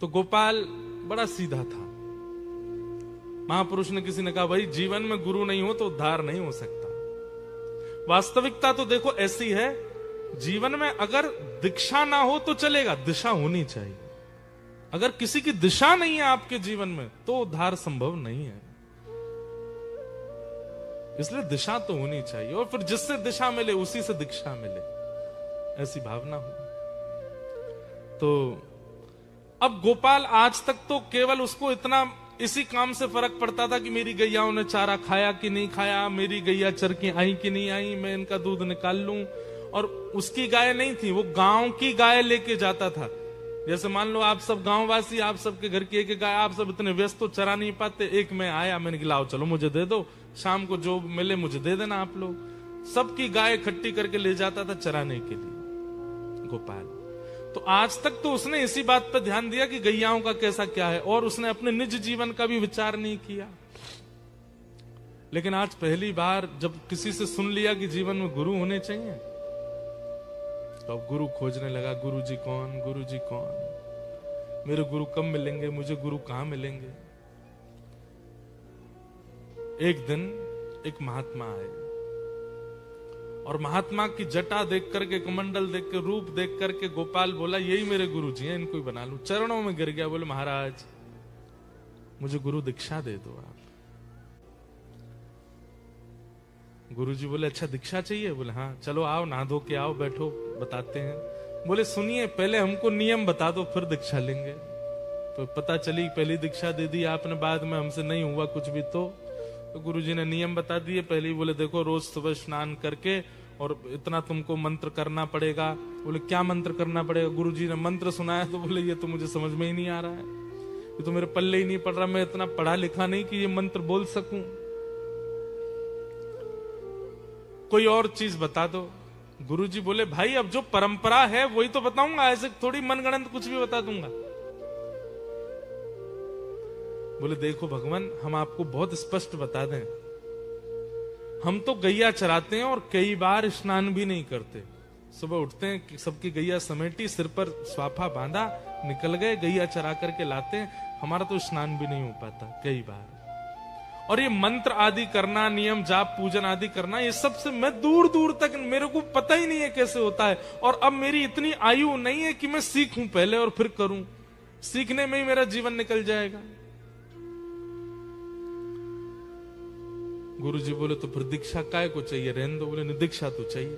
तो गोपाल बड़ा सीधा था। महापुरुष ने किसी ने कहा भाई जीवन में गुरु नहीं हो तो उद्धार नहीं हो सकता। वास्तविकता तो देखो ऐसी है, जीवन में अगर दीक्षा ना हो तो चलेगा, दिशा होनी चाहिए। अगर किसी की दिशा नहीं है आपके जीवन में तो उद्धार संभव नहीं है। इसलिए दिशा तो होनी चाहिए, और फिर जिससे दिशा मिले उसी से दीक्षा मिले, ऐसी भावना हो। तो अब गोपाल आज तक तो केवल उसको इतना इसी काम से फर्क पड़ता था कि मेरी गैयाओं ने चारा खाया कि नहीं खाया, मेरी गैया चर के आई कि नहीं आई, मैं इनका दूध निकाल लूं। और उसकी गाय नहीं थी, वो गांव की गाय लेके जाता था। जैसे मान लो आप सब गांववासी, आप सबके घर की एक गाय, आप सब इतने व्यस्त तो चरा नहीं पाते। एक मैं आया, मैंने कहा लाओ चलो मुझे दे दो, शाम को जो मिले मुझे दे देना आप लोग। सबकी गाय इकट्ठी करके ले जाता था चराने के लिए गोपाल। तो आज तक तो उसने इसी बात पर ध्यान दिया कि गैयाओं का कैसा क्या है, और उसने अपने निज जीवन का भी विचार नहीं किया। लेकिन आज पहली बार जब किसी से सुन लिया कि जीवन में गुरु होने चाहिए, तो अब गुरु खोजने लगा। गुरु जी कौन, गुरु जी कौन, मेरे गुरु कब मिलेंगे, मुझे गुरु कहां मिलेंगे। एक दिन एक महात्मा आए, और महात्मा की जटा देख करके, कमंडल देख के, रूप देख करके गोपाल बोला यही मेरे गुरु जी हैं, इनको ही बना लूं। चरणों में गिर गया, बोले महाराज मुझे गुरु दीक्षा दे दो आप। गुरु जी बोले अच्छा दीक्षा चाहिए? बोले हाँ, चलो आओ, नहा धो के आओ, बैठो बताते हैं। बोले सुनिए पहले हमको नियम बता दो फिर दीक्षा लेंगे। तो पता चली पहली दीक्षा दे दी आपने, बाद में हमसे नहीं हुआ कुछ भी। तो गुरुजी ने नियम बता दिए। पहले ही बोले देखो रोज सुबह स्नान करके और इतना तुमको मंत्र करना पड़ेगा। बोले क्या मंत्र करना पड़ेगा? गुरुजी ने मंत्र सुनाया तो बोले ये तो मुझे समझ में ही नहीं आ रहा है, ये तो मेरे पल्ले ही नहीं पड़ रहा, मैं इतना पढ़ा लिखा नहीं कि ये मंत्र बोल सकूं, कोई और चीज बता दो। गुरुजी बोले भाई अब जो परंपरा है वही तो बताऊंगा, ऐसे थोड़ी मनगढ़ंत कुछ भी बता दूंगा। बोले देखो भगवान हम आपको बहुत स्पष्ट बता दें, हम तो गैया चराते हैं और कई बार स्नान भी नहीं करते। सुबह उठते हैं, सबकी गैया समेटी, सिर पर स्वाफा बांधा, निकल गए, गैया चरा करके लाते हैं, हमारा तो स्नान भी नहीं हो पाता कई बार। और ये मंत्र आदि करना, नियम जाप पूजन आदि करना, ये सबसे मैं दूर दूर तक मेरे को पता ही नहीं है कैसे होता है। और अब मेरी इतनी आयु नहीं है कि मैं सीखूं पहले और फिर करूं, सीखने में ही मेरा जीवन निकल जाएगा। गुरुजी बोले तो फिर दीक्षा काय को चाहिए, रहने दो। बोले नहीं दीक्षा तो चाहिए,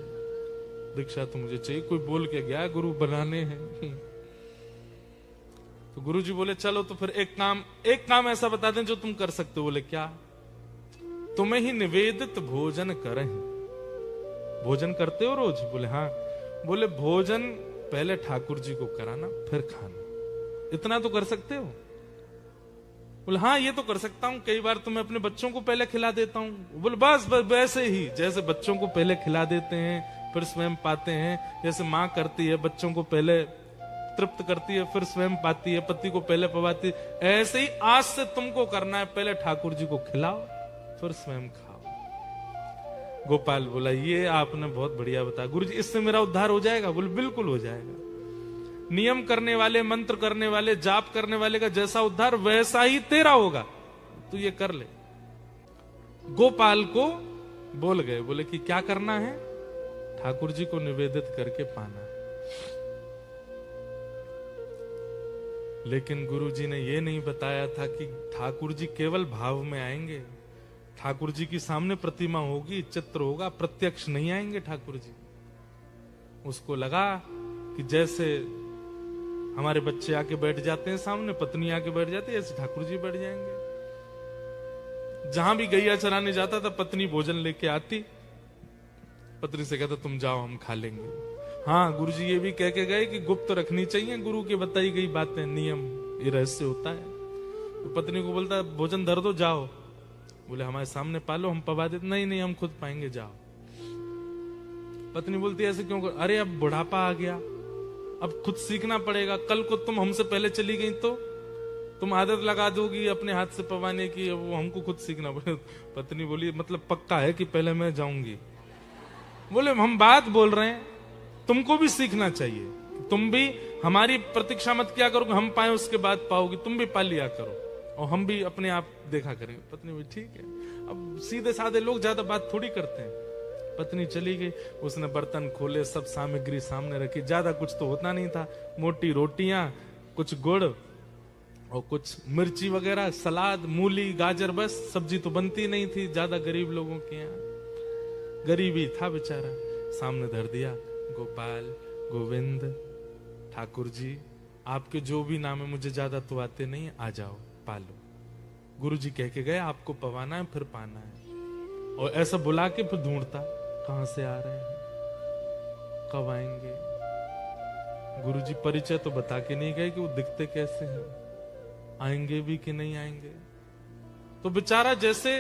दीक्षा तो मुझे चाहिए, कोई बोल के गया गुरु बनाने हैं। तो गुरुजी बोले चलो तो फिर एक काम ऐसा बता दें जो तुम कर सकते हो। बोले क्या? तुम्हें ही निवेदित भोजन करें। भोजन करते हो रोज? बोले हाँ। बोले भोजन पहले ठाकुर जी को कराना फिर खाना, इतना तो कर सकते हो? बोले हाँ ये तो कर सकता हूं, कई बार तो मैं अपने बच्चों को पहले खिला देता हूं। बोले बस वैसे ही जैसे बच्चों को पहले खिला देते हैं फिर स्वयं पाते हैं, जैसे माँ करती है बच्चों को पहले तृप्त करती है फिर स्वयं पाती है, पति को पहले पवाती है, ऐसे ही आज से तुमको करना है, पहले ठाकुर जी को खिलाओ फिर स्वयं खाओ। गोपाल बोला ये आपने बहुत बढ़िया बताया गुरु जी, इससे मेरा उद्धार हो जाएगा? बोले बिल्कुल हो जाएगा। नियम करने वाले, मंत्र करने वाले, जाप करने वाले का जैसा उद्धार वैसा ही तेरा होगा, तू ये कर ले। गोपाल को बोल गए, बोले कि क्या करना है? ठाकुर जी को निवेदित करके पाना। लेकिन गुरु जी ने यह नहीं बताया था कि ठाकुर जी केवल भाव में आएंगे, ठाकुर जी की सामने प्रतिमा होगी, चित्र होगा, प्रत्यक्ष नहीं आएंगे ठाकुर जी। उसको लगा कि जैसे हमारे बच्चे आके बैठ जाते हैं सामने, पत्नी आके बैठ जाती है, ऐसे ठाकुर जी बैठ जाएंगे। जहां भी गैया चराने जाता था पत्नी भोजन लेके आती, पत्नी से कहता तुम जाओ हम खा लेंगे। हाँ गुरुजी ये भी कह के गए कि गुप्त रखनी चाहिए गुरु की बताई गई बातें, नियम, ये रहस्य होता है। तो पत्नी को बोलता भोजन धर दो जाओ। बोले हमारे सामने पालो, हम पवा देते। नहीं हम खुद पाएंगे, जाओ। पत्नी बोलती ऐसे क्यों? अरे अब बुढ़ापा आ गया, अब खुद सीखना पड़ेगा, कल को तुम हमसे पहले चली गई तो तुम आदत लगा दोगी अपने हाथ से पवाने की, वो हमको खुद सीखना पड़ेगा। पत्नी बोली मतलब पक्का है कि पहले मैं जाऊंगी? बोले हम बात बोल रहे हैं, तुमको भी सीखना चाहिए। तुम भी हमारी प्रतीक्षा मत किया करो कि हम पाए उसके बाद पाओगे, तुम भी पा लिया करो और हम भी अपने आप देखा करेंगे। पत्नी भी ठीक है। अब सीधे साधे लोग ज्यादा बात थोड़ी करते हैं। पत्नी चली गई, उसने बर्तन खोले, सब सामग्री सामने रखी। ज्यादा कुछ तो होता नहीं था, मोटी रोटियां, कुछ गुड़ और कुछ मिर्ची वगैरह, सलाद, मूली, गाजर, बस। सब्जी तो बनती नहीं थी ज्यादा गरीब लोगों के यहाँ। गरीबी था बेचारा, सामने धर दिया। गोपाल, गोविंद, ठाकुर जी, आपके जो भी नाम है मुझे ज्यादा तो आते नहीं, आ जाओ पालो। गुरुजी कह के गए आपको पवाना है फिर पाना है। और ऐसा बुला के फिर ढूंढता, कहां से आ रहे हैं, कब आएंगे। गुरुजी परिचय तो बता के नहीं गए कि वो दिखते कैसे हैं, आएंगे भी कि नहीं आएंगे। तो बेचारा जैसे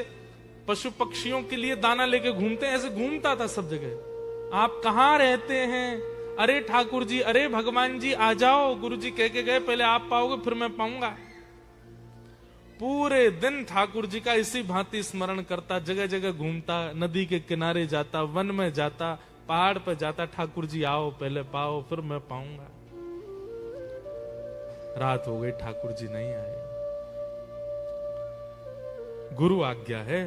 पशु पक्षियों के लिए दाना लेके घूमते हैं, ऐसे घूमता था सब जगह। आप कहां रहते हैं? अरे ठाकुर जी, अरे भगवान जी, आ जाओ। गुरुजी कह के गए पहले आप पाओगे फिर मैं पाऊंगा। पूरे दिन ठाकुर जी का इसी भांति स्मरण करता, जगह जगह घूमता, नदी के किनारे जाता, वन में जाता, पहाड़ पर जाता। ठाकुर जी आओ, पहले पाओ फिर मैं पाऊंगा। रात हो गई, ठाकुर जी नहीं आए। गुरु आज्ञा है,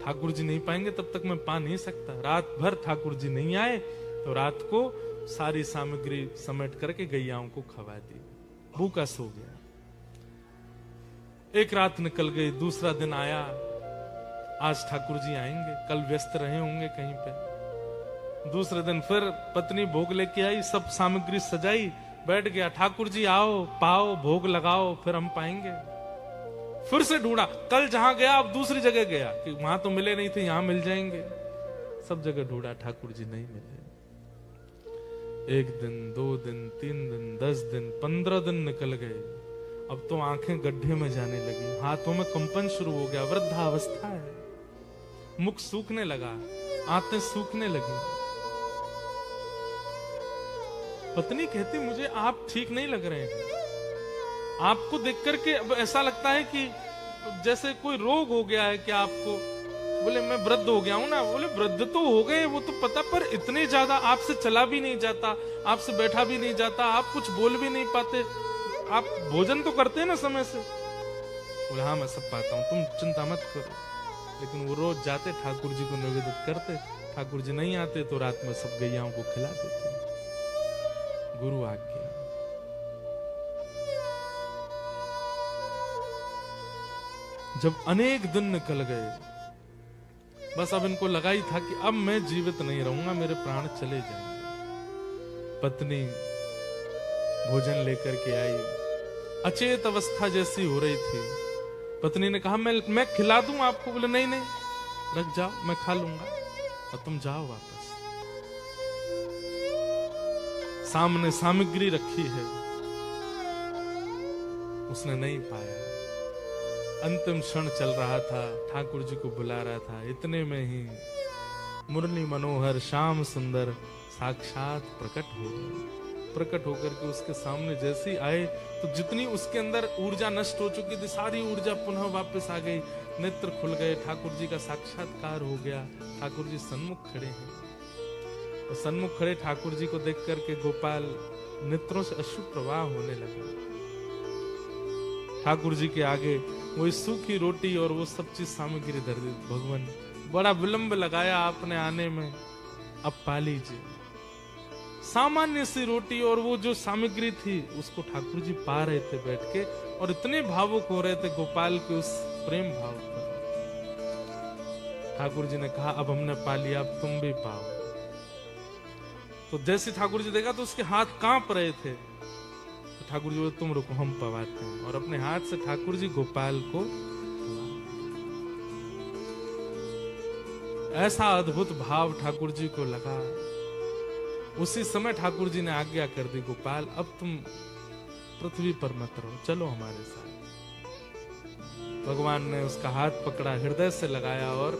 ठाकुर जी नहीं पाएंगे तब तक मैं पा नहीं सकता। रात भर ठाकुर जी नहीं आए तो रात को सारी सामग्री समेट करके गैयाओं को खवा दी, भूखा सो गया। एक रात निकल गई, दूसरा दिन आया, आज ठाकुर जी आएंगे, कल व्यस्त रहे होंगे कहीं पे। दूसरे दिन फिर पत्नी भोग लेके आई, सब सामग्री सजाई, बैठ गया। ठाकुर जी आओ, पाओ, भोग लगाओ, फिर हम पाएंगे। फिर से ढूंढा, कल जहां गया अब दूसरी जगह गया कि वहां तो मिले नहीं थे, यहां मिल जाएंगे। सब जगह ढूंढा, ठाकुर जी नहीं मिले। 1 दिन, 2 दिन, 3 दिन, 10 दिन, 15 दिन निकल गए। अब तो आंखें गड्ढे में जाने लगी, हाथों में कंपन शुरू हो गया, वृद्धावस्था है, मुख सूखने लगा, आंतें सूखने लगी। पत्नी कहती मुझे आप ठीक नहीं लग रहे हैं, आपको देख करके अब ऐसा लगता है कि जैसे कोई रोग हो गया है क्या आपको। बोले मैं वृद्ध हो गया हूं ना। बोले वृद्ध तो हो गए वो तो पता, पर इतने ज्यादा आपसे चला भी नहीं जाता, आपसे बैठा भी नहीं जाता, आप कुछ बोल भी नहीं पाते, आप भोजन तो करते हैं ना समय से। बोले हाँ मैं सब पाता हूँ, तुम चिंता मत करो। लेकिन वो रोज जाते, ठाकुर जी को निवेदित करते, ठाकुर जी नहीं आते तो रात में सब गैयाओं को खिला देते। गुरु आज्ञा। जब अनेक दिन निकल गए, बस अब इनको लगा ही था कि अब मैं जीवित नहीं रहूंगा, मेरे प्राण चले जाएंगे। पत्नी भोजन लेकर के आई, अचेत अवस्था जैसी हो रही थी। पत्नी ने कहा मैं खिला दूं आपको। बोले नहीं नहीं, रख जाओ, मैं खा लूंगा और तुम जाओ वापस। सामने सामग्री रखी है, उसने नहीं पाया। अंतिम क्षण चल रहा था, ठाकुर जी को बुला रहा था। इतने में ही मुरली मनोहर श्याम सुंदर साक्षात प्रकट हो गए। प्रकट होकर के उसके सामने जैसे ही आए तो जितनी उसके अंदर ऊर्जा नष्ट हो चुकी थी, सारी ऊर्जा पुनः वापस आ गई। नेत्र खुल गए, ठाकुर जी का साक्षात्कार हो गया। ठाकुर जी सन्मुख खड़े हैं और सन्मुख खड़े ठाकुर जी को देख करके गोपाल नेत्रों से अश्रु प्रवाह होने लगा। ठाकुर जी के आगे वही सूखी रोटी और वो सब चीज सामग्री धर दी। भगवान बड़ा विलंब लगाया आपने आने में, अब पा लीजिए। सामान्य सी रोटी और वो जो सामग्री थी उसको ठाकुर जी पा रहे थे बैठ के, और इतने भावुक हो रहे थे गोपाल के उस प्रेम भाव पर। ठाकुर जी ने कहा अब हमने पा लिया, अब तुम भी पाओ। तो जैसे ठाकुर जी देखा तो उसके हाथ कांप रहे थे। तो ठाकुर जी बोले तुम रुको, हम पवाते हैं। और अपने हाथ से ठाकुर जी गोपाल को, ऐसा अद्भुत भाव ठाकुर जी को लगा। उसी समय ठाकुर जी ने आज्ञा कर दी, गोपाल अब तुम पृथ्वी पर मत रहो, चलो हमारे साथ। भगवान ने उसका हाथ पकड़ा, हृदय से लगाया और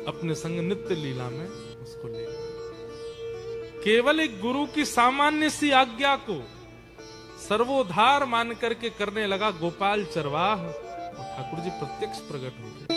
अपने संग नित्य लीला में उसको ले गया। केवल एक गुरु की सामान्य सी आज्ञा को सर्वोद्धार मान करके करने लगा गोपाल चरवाह, और ठाकुर जी प्रत्यक्ष प्रकट हो गए।